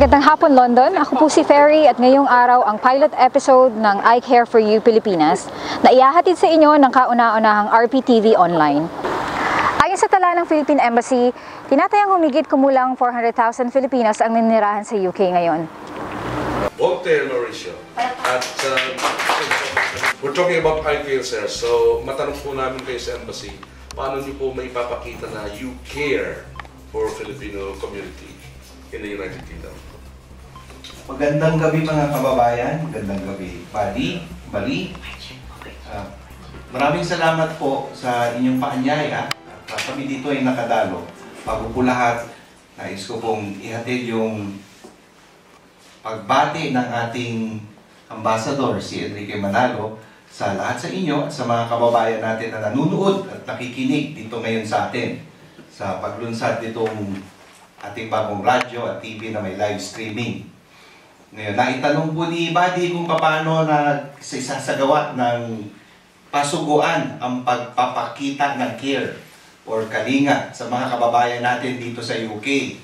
Magandang hapon, London. Ako po si Ferry at ngayong araw ang pilot episode ng I Care for You Pilipinas na ihahatid sa inyo ng kauna-unahang RPTV Online. Ayon sa tala ng Philippine Embassy, tinatayang humigit kumulang 400,000 Filipinos ang ninirahan sa UK ngayon. Voltaire, Mauricio. At we're talking about I Care, sir. So, matanong po namin kayo sa Embassy, paano niyo po may ipapakita na you care for Filipino community in the United Kingdom? Magandang gabi mga kababayan, magandang gabi Bali. Maraming salamat po sa inyong paanyaya. Kami dito ay nakadalo. Bago po lahat, nais ko pong ihatid yung pagbati ng ating ambassador, si Enrique Manalo, sa lahat sa inyo at sa mga kababayan natin na nanunood at nakikinig dito ngayon sa atin sa paglunsad nitong ating bagong radyo at TV na may live streaming. Ngayon, naitanong po ni Buddy kung paano na isasagawa ng pasuguan ang pagpapakita ng care or kalinga sa mga kababayan natin dito sa UK.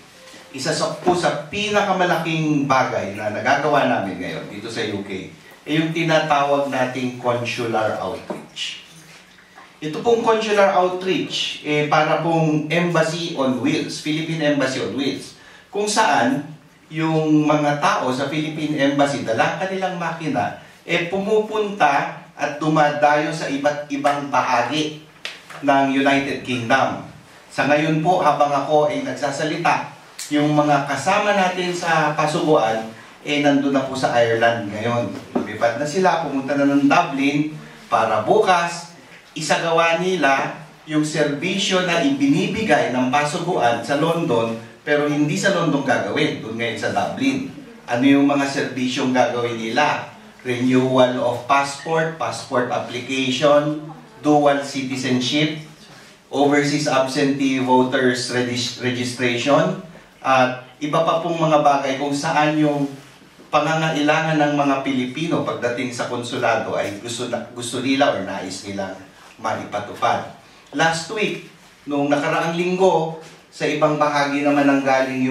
Isa po sa pinakamalaking bagay na nagagawa namin ngayon dito sa UK ay yung tinatawag nating consular outreach. Ito pong consular outreach, para pong Embassy on Wheels, Philippine Embassy on Wheels, kung saan yung mga tao sa Philippine Embassy, dala kanilang makina, pumupunta at dumadayo sa iba't ibang bahagi ng United Kingdom. Sa ngayon po, habang ako ay nagsasalita, yung mga kasama natin sa pasuguan, nandun na po sa Ireland ngayon. Lumipad na sila, pumunta na ng Dublin para bukas, isagawa nila yung serbisyo na ibinibigay ng pasuguan sa London, pero hindi sa London gagawin, doon ngayon sa Dublin. Ano yung mga serbisyong gagawin nila? Renewal of passport, passport application, dual citizenship, overseas absentee voters registration, at iba pa pong mga bagay kung saan yung pangangailangan ng mga Pilipino pagdating sa konsulado ay gusto nila or nais nilang maipatupad. Last week, nung nakaraang linggo, sa ibang bahagi naman ang galing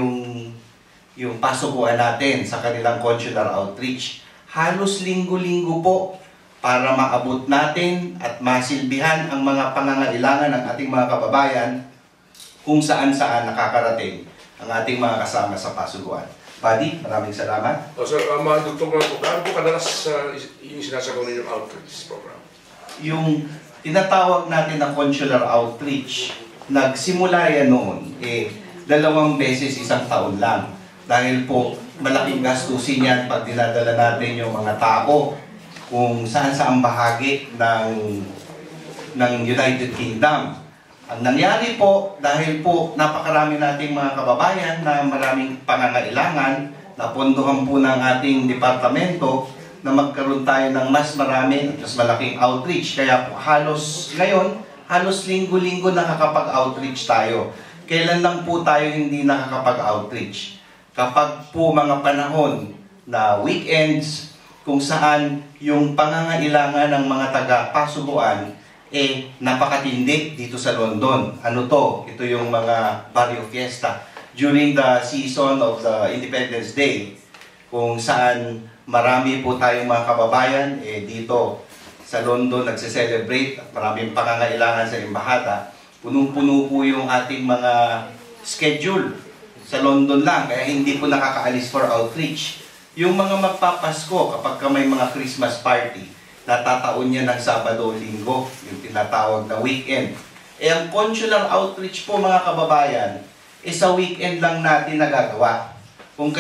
yung pasuguan natin sa kanilang consular outreach. Halos linggo-linggo po para maabot natin at masilbihan ang mga pangangailangan ng ating mga kababayan kung saan-saan nakakarating ang ating mga kasama sa pasuguan. Buddy, maraming salamat. Sir, Dr. Marco, gaano po kadalas yung sinasagawa ninyong outreach program? Yung tinatawag natin na consular outreach, nagsimula yan noon, 2 beses isang taon lang. Dahil po, malaking gastusin yan pag dinadala natin yung mga tao kung saan-saan bahagi ng United Kingdom. Ang nangyari po, dahil po napakarami nating mga kababayan na maraming pangangailangan, napondohan po ng ating departamento na magkaroon tayo ng mas marami at mas malaking outreach. Kaya po halos linggo-linggo nakakapag-outreach tayo. Kailan lang po tayo hindi nakakapag-outreach? Kapag po mga panahon na weekends, kung saan yung pangangailangan ng mga taga-pasuguan napakatindi dito sa London. Ano to? Ito yung mga Barrio Fiesta. During the season of the Independence Day, kung saan marami po tayong mga kababayan dito sa London nagse-celebrate at maraming pangangailangan sa embahada, punong-puno po yung ating mga schedule sa London lang, kaya hindi po nakakaalis for outreach. Yung mga magpapasko, kapag may mga Christmas party, natataon niya ng Sabado o Linggo, yung tinatawag na weekend. Ang consular outreach po mga kababayan, sa weekend lang natin nagagawa. Kung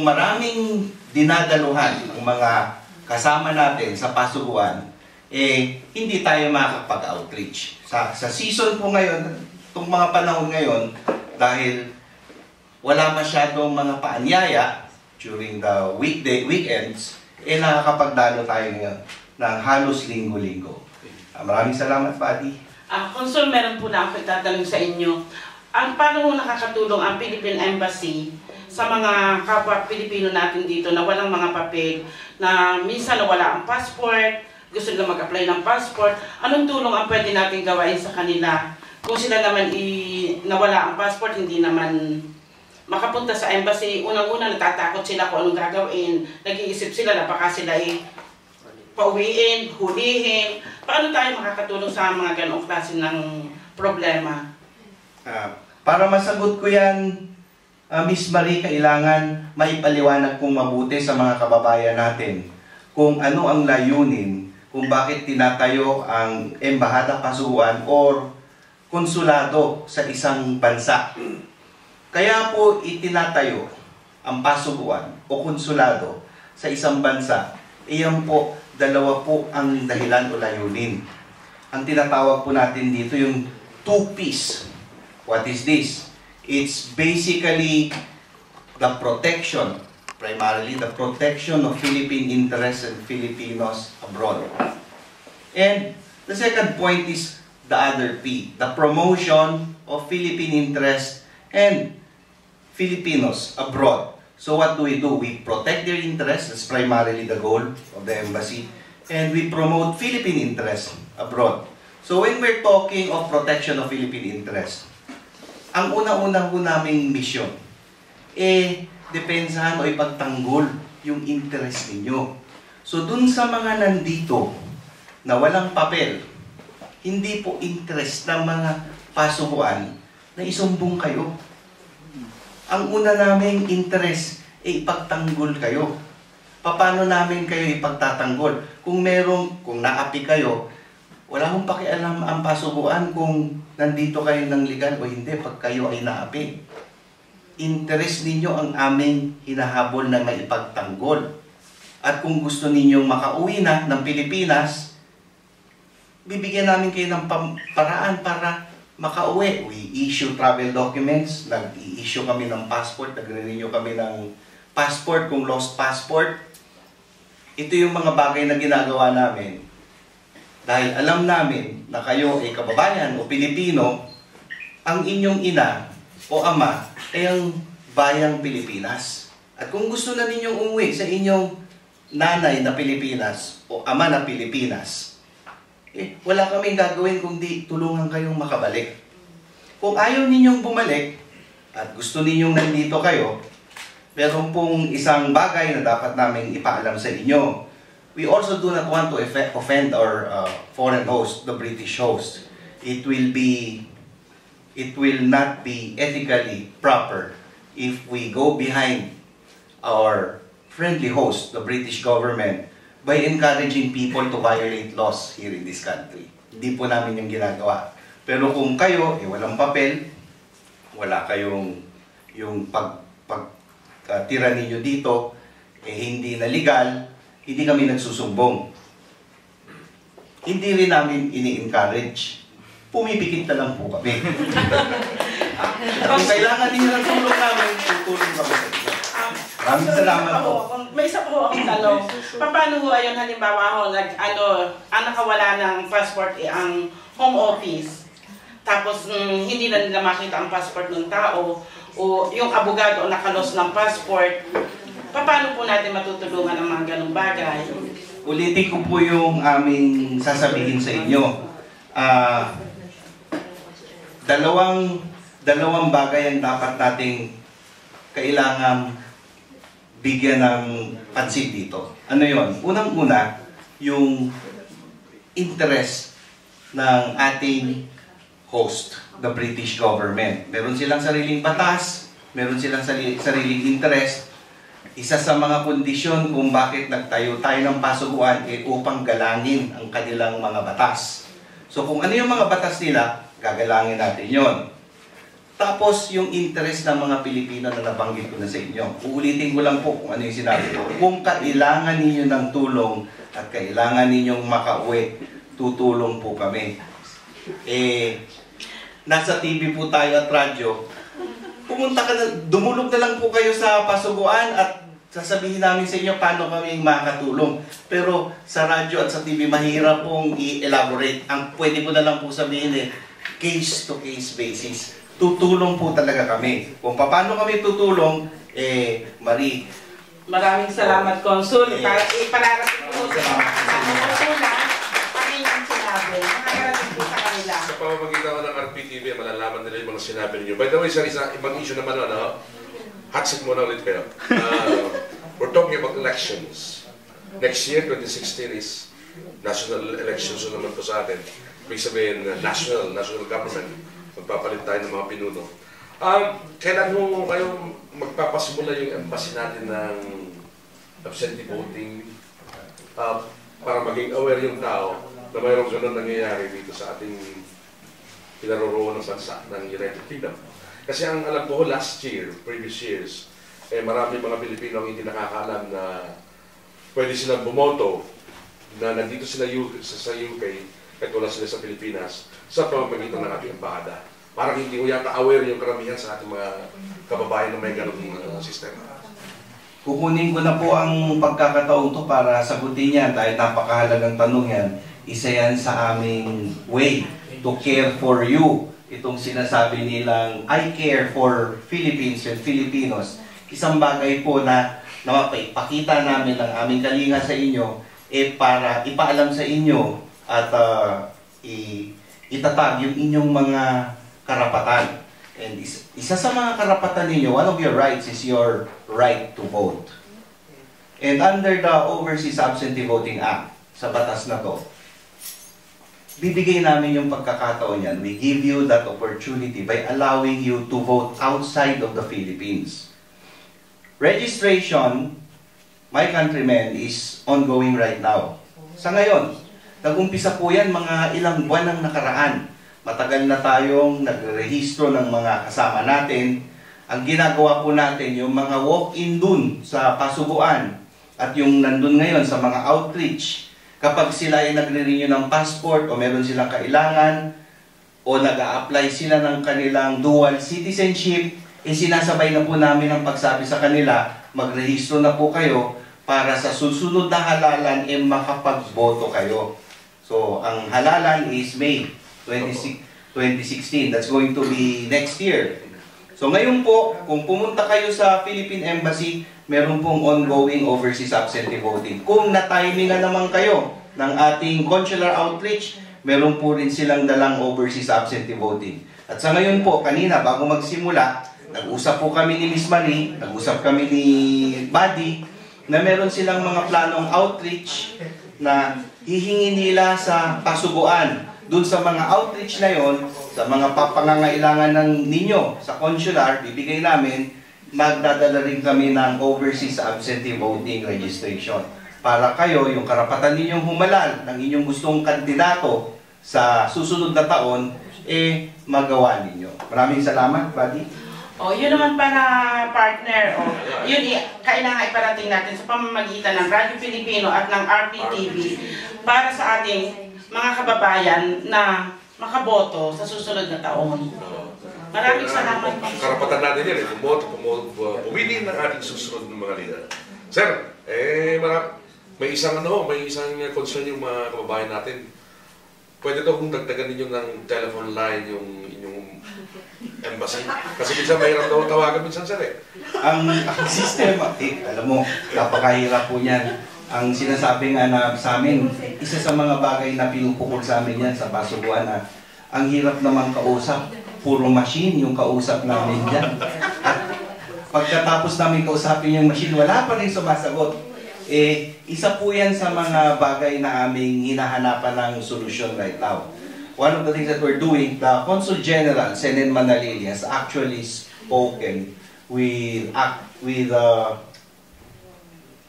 maraming dinadaluhan ang mga kasama natin sa pasuguan, hindi tayo makakapag-outreach. Sa season po ngayon, itong mga panahon ngayon, dahil wala masyadong mga paanyaya during the weekends, nakakapagdalo tayo ngayon ng halos linggo-linggo. Maraming salamat, Buddy. Consul, meron po na ako itatanong sa inyo. Paano mo nakakatulong ang Philippine Embassy sa mga kapwa Pilipino natin dito na walang mga papel, na minsan nawala ang passport, gusto nila mag-apply ng passport? Anong tulong ang pwede natin gawain sa kanila? Kung sila naman nawala ang passport, hindi naman makapunta sa embassy, unang-una natatakot sila kung anong gagawin. Nag-iisip sila na baka sila pauwiin, hulihin. Paano tayo makakatulong sa mga ganong klase ng problema? Para masagot ko yan, Miss Marie, kailangan maipaliwanag kong mabuti sa mga kababayan natin kung ano ang layunin, kung bakit tinatayo ang embahada, pasuhuan, or konsulado sa isang bansa. Kaya po itinatayo ang pasuhuan o konsulado sa isang bansa. Iyan po, dalawa po ang dahilan o layunin. Ang tinatawag po natin dito yung two-piece. What is this? It's basically the protection, primarily the protection of Philippine interests and Filipinos abroad. And the second point is the other P, the promotion of Philippine interests and Filipinos abroad. So what do? We protect their interests, that's primarily the goal of the embassy, and we promote Philippine interests abroad. So when we're talking of protection of Philippine interests, ang una-una po naming mission, depensahan o ipagtanggol yung interest ninyo. So dun sa mga nandito na walang papel, hindi po interest ng mga pasuhuan na isumbong kayo. Ang una naming interest ay ipagtanggol kayo. Paano namin kayo ipagtatanggol? Kung naapi kayo, wala akong pakialam ang pasuhuan kung nandito kayo ng legal o hindi pag kayo ay naapi. Interest ninyo ang aming hinahabol na maipagtanggol. At kung gusto ninyong makauwi na ng Pilipinas, bibigyan namin kayo ng paraan para makauwi. We issue travel documents, nag-i-issue kami ng passport, nagre-renew kami ng passport kung lost passport. Ito yung mga bagay na ginagawa namin. Dahil alam namin na kayo ay kababayan o Pilipino, ang inyong ina o ama ay ang bayang Pilipinas. At kung gusto na ninyong umuwi sa inyong nanay na Pilipinas o ama na Pilipinas, wala kaming gagawin kundi tulungan kayong makabalik. Kung ayaw ninyong bumalik at gusto ninyong nandito kayo, meron pong isang bagay na dapat namin ipaalam sa inyo. We also do not want to offend our foreign host, the British host. It will not be ethically proper if we go behind our friendly host, the British government, by encouraging people to violate laws here in this country. Hindi po namin yung ginagawa. Pero kung kayo, walang papel, wala kayong yung pagtira ninyo dito, hindi na legal, hindi kami nagsusumbong. Hindi rin namin ini-encourage. Pumipikit na lang po kami. Kung kailangan ninyo ng tulong namin, tutulong kami sa inyo. Maraming salamat po. May isa po akong tanong. Paano ho ayun halimbawa nakawala ng passport ang home office, tapos hindi na nila makita ang passport ng tao, o yung abogado nakalos ng passport, paano po natin matutulungan ang mga ganong bagay? Ulitin ko po yung aming sasabihin sa inyo. Dalawang bagay ang dapat nating kailangan bigyan ng pansin dito. Ano yon? Unang-una, yung interest ng ating host, the British government. Meron silang sariling batas, meron silang sariling interest. Isa sa mga kondisyon kung bakit nagtayo tayo ng pasuhuan upang galangin ang kanilang mga batas. So kung ano yung mga batas nila, gagalangin natin yon. Tapos, yung interest ng mga Pilipino na nabanggit ko na sa inyo. Uulitin ko lang po kung ano yung sinabi ko. Kung kailangan ninyo ng tulong at kailangan ninyong makauwi, tutulong po kami. Nasa TV po tayo at radyo. Dumulog na lang po kayo sa pasuguan at sasabihin namin sa inyo paano kami makakatulong. Pero sa radyo at sa TV, mahirap pong i-elaborate. Ang pwede ko na lang po sabihin case-to-case basis. Tutulong po talaga kami. Kung paano kami tutulong, Marie. Maraming salamat, Consul. Ipararating po sa mga kasama. Ang sinabi. Nakakarating po sa kanila. Sa pamamagitan ng RPTV, malalaman nila yung mga sinabi ninyo. By the way, ibang issue naman, hot seat muna ulit kayo. We're talking about elections. Next year, 2016 is national elections naman po sa atin. Ibig sabihin, national government. Magpapalit tayo ng mga pinuno. Kailan mo kayo magpapasimula yung embassy natin ng absentee voting para maging aware yung tao na mayroong ganun nangyayari dito sa ating pinaroroon ng bansa ng United Kingdom. Kasi ang alam ko last year, previous years, marami mga Pilipino ang hindi nakakaalam na pwede silang bumoto na nandito sila sa UK at wala sila sa Pilipinas sa pamamagitan ng ating embahada. Parang hindi ko yata aware yung karamihan sa ating mga kababayan na may ganung sistema. Kukunin ko na po ang pagkakataon to para sagutin yan dahil napakahalagang tanong yan. Isa yan sa aming way to care for you. Itong sinasabi nilang I care for Philippines and Filipinos. Isang bagay po na mapapakita namin ng aming kalinga sa inyo para ipaalam sa inyo at itatag yung inyong mga karapatan. And isa sa mga karapatan ninyo, one of your rights is your right to vote. And under the Overseas Absentee Voting Act, sa batas na to, bibigay namin yung pagkakataon yan. We give you that opportunity by allowing you to vote outside of the Philippines. Registration, my countrymen, is ongoing right now. Sa ngayon, nag-umpisa po yan mga ilang buwan ng nakaraan. Matagal na tayong nagre-rehistro ng mga kasama natin. Ang ginagawa po natin, yung mga walk-in dun sa Pasubuan at yung nandun ngayon sa mga outreach, kapag sila ay nagre-renew ng passport o meron silang kailangan o nag-a-apply sila ng kanilang dual citizenship, sinasabay na po namin ang pagsabi sa kanila, magrehistro na po kayo para sa susunod na halalan makapagboto kayo. So, ang halalan is May 2016. That's going to be next year. So ngayon po, kung pumunta kayo sa Philippine Embassy, meron pong ongoing overseas absentee voting. Kung na-timingan naman kayo ng ating consular outreach, meron po rin silang dalang overseas absentee voting. At sa ngayon po, kanina, bago magsimula, nag-usap po kami ni Miss Marie, nag-usap kami ni Buddy, na meron silang mga planong outreach na hihingi nila sa Pasubuan. Doon sa mga outreach na yon, sa mga pangangailangan ng ninyo sa consular, bibigay namin, magdadala rin kami ng overseas absentee voting registration. Para kayo, yung karapatan ninyong humalal ng inyong gustong kandidato sa susunod na taon, magawa ninyo. Maraming salamat, Buddy. Yun naman para partner. Yun kailangan iparating natin sa pamamagitan ng Radyo Pilipino at ng RPTV para sa ating mga kababayan na makaboto sa susunod na taon. Maraming salamat. Karapatan natin yan, pumili ng ating susunod ng mga leader. Sir, may isang concern yung mga kababayan natin. Pwede daw kung dagdagan ninyo ng telephone line yung inyong embassy. Kasi minsan mahirap daw tawagan minsan, sir Ang sistema, alam mo, napakahirap po niyan. Ang sinasabi nga na sa amin, isa sa mga bagay na pinupukol sa amin yan sa Pasubuan na ang hirap naman kausap, puro machine yung kausap namin dyan. At pagkatapos namin kausapin yung machine, wala pa rin sumasagot. Isa po yan sa mga bagay na aming hinahanapan ng solusyon right now. One of the things that we're doing, the Consul General, Senen Manalili, has actually spoken with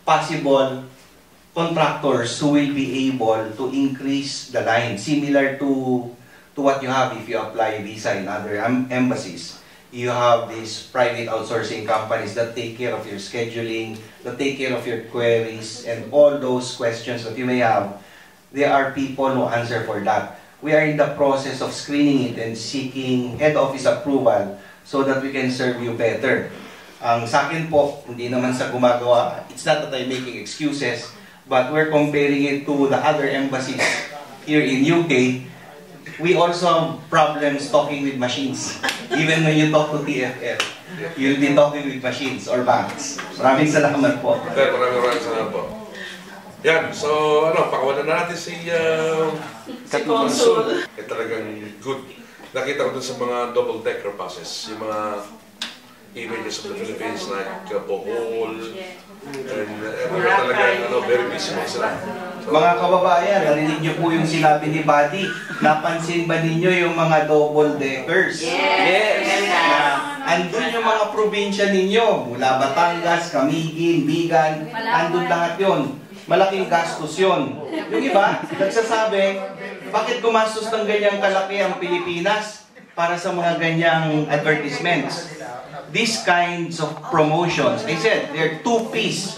possible contractors who will be able to increase the line, similar to what you have if you apply visa in other embassies. You have these private outsourcing companies that take care of your scheduling, that take care of your queries, and all those questions that you may have. There are people who answer for that. We are in the process of screening it and seeking head office approval so that we can serve you better. Ang sa akin po, hindi naman sa gumagawa, it's not that I'm making excuses, but we're comparing it to the other embassies here in UK. We also have problems talking with machines. Even when you talk to TFL, you'll be talking with machines or banks. Maraming salamat po. Maraming salamat po. Yan, so pakawalan na natin si Consul. Talagang good. Nakita ko dun sa mga double-decker buses, yung mga images of the Philippines like Bohol, and talaga very busy mo sila. So, Mga kababayan, narinig niyo po yung sinabi ni Buddy. Napansin ba ninyo yung mga double deckers? Yes! Andun yung mga probinsya ninyo, mula Batangas, Camiguin, Bigan, andun lahat yon. Malaking gastos yon. Yung iba, nagsasabi, bakit gumastos ng ganyang kalaki ang Pilipinas para sa mga ganyang advertisements? These kinds of promotions, I said, they're two-piece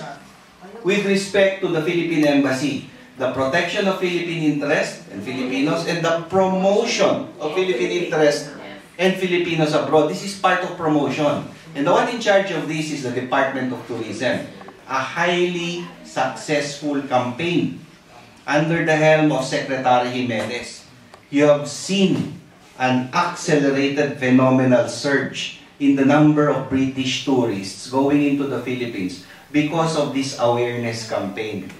with respect to the Philippine Embassy. The protection of Philippine interest and Filipinos and the promotion of Philippine interest and Filipinos abroad. This is part of promotion. And the one in charge of this is the Department of Tourism. A highly successful campaign under the helm of Secretary Jimenez. You have seen an accelerated phenomenal surge in the number of British tourists going into the Philippines because of this awareness campaign.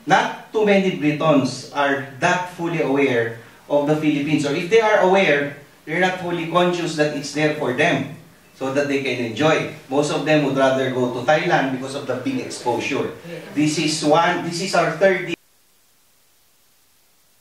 Not too many Britons are that fully aware of the Philippines. Or if they are aware, they're not fully conscious that it's there for them so that they can enjoy. Most of them would rather go to Thailand because of the big exposure. This is our third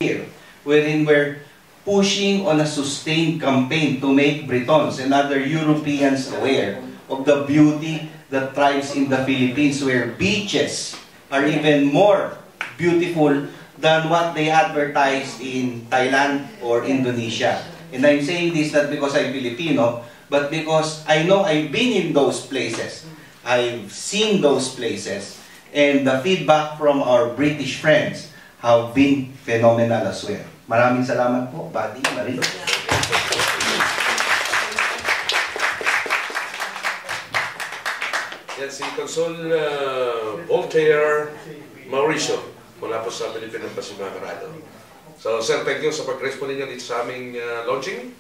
year wherein we're pushing on a sustained campaign to make Britons and other Europeans aware of the beauty that thrives in the Philippines, where beaches are even more beautiful than what they advertise in Thailand or Indonesia. And I'm saying this not because I'm Filipino, but because I know I've been in those places. I've seen those places, and the feedback from our British friends have been phenomenal as well. Maraming salamat po, Buddy, Marie. yan si Consul Voltaire Mauricio mula po sa Philippine Embassy, mga karado. So, sir, thank you sa pag-grace po ninyo dito sa aming launching.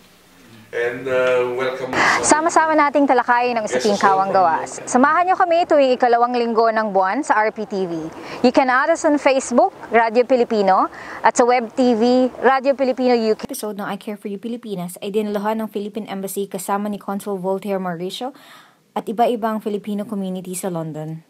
And welcome. Sama-sama nating talakayin ang usaping kawang gawas. Samahan niyo kami tuwing ikalawang linggo ng buwan sa RPTV. You can add us on Facebook, Radio Pilipino, at sa Web TV, Radio Pilipino UK. Episode ng I Care for You Pilipinas ay dinalahan ng Philippine Embassy kasama ni Consul Voltaire Mauricio at iba-ibang Filipino community sa London.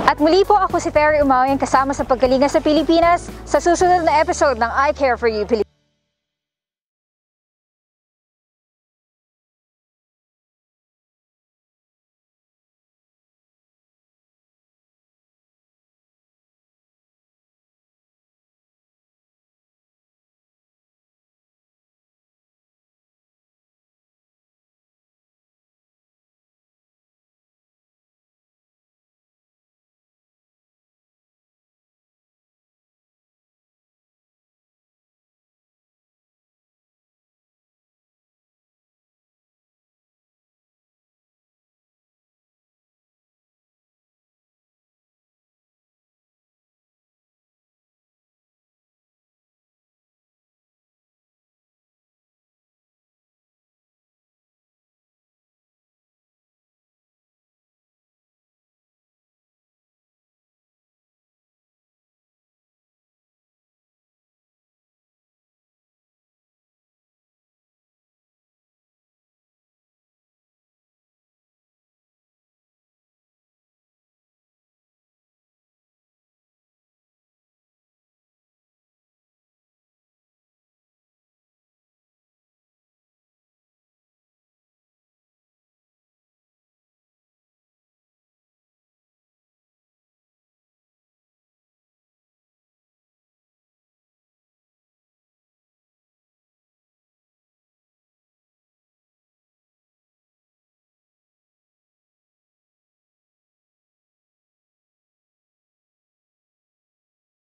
At muli po ako si Terry Umawin kasama sa Pagkalinga sa Pilipinas sa susunod na episode ng I Care for You Pilipinas.